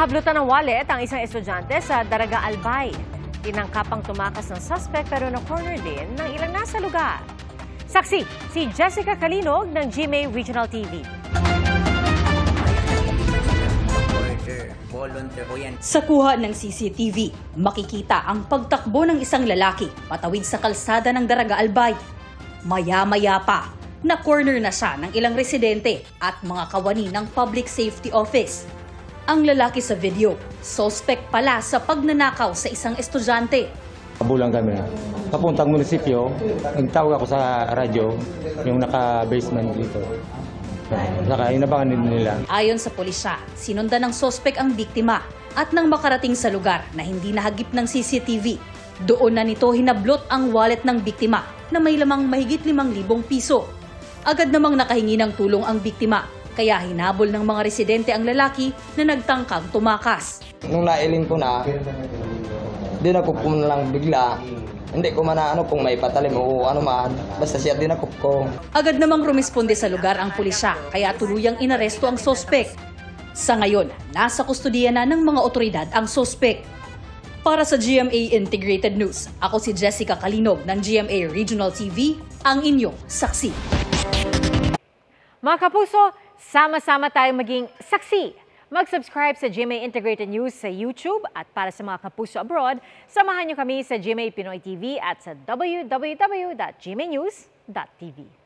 Nahablutan ng wallet ang isang estudyante sa Daraga Albay. Tinangkapang tumakas ng suspect pero na-corner din ng ilang nasa lugar. Saksi, si Jessica Kalinog ng GMA Regional TV. Sa kuha ng CCTV, makikita ang pagtakbo ng isang lalaki patawid sa kalsada ng Daraga Albay. Maya-maya pa, na-corner na siya ng ilang residente at mga kawani ng Public Safety Office. Ang lalaki sa video, suspect pala sa pagnanakaw sa isang estudyante. Kabulang kami. Papuntang munisipyo, nagtawag ako sa radyo, yung naka-basement dito. Saka inabangan din nila. Ayon sa pulisya, sinundan ng suspect ang biktima at nang makarating sa lugar na hindi nahagip ng CCTV, doon na nito hinablot ang wallet ng biktima na may lamang mahigit 5,000 piso. Agad namang nakahingi ng tulong ang biktima, kaya hinabol ng mga residente ang lalaki na nagtangkang tumakas. Nung nailing ko na, din ako lang bigla. Hindi ko man kung may patalim o ano man, basta siya din ako ko. Agad namang rumisponde sa lugar ang pulisya, kaya tuluyang inaresto ang suspect. Sa ngayon, nasa kustudiya na ng mga otoridad ang suspect. Para sa GMA Integrated News, ako si Jessica Kalinog ng GMA Regional TV, ang inyong saksi. Mga kapuso, sama-sama tayong maging saksi. Mag-subscribe sa GMA Integrated News sa YouTube at para sa mga kapuso abroad, samahan niyo kami sa GMA Pinoy TV at sa www.gmanews.tv.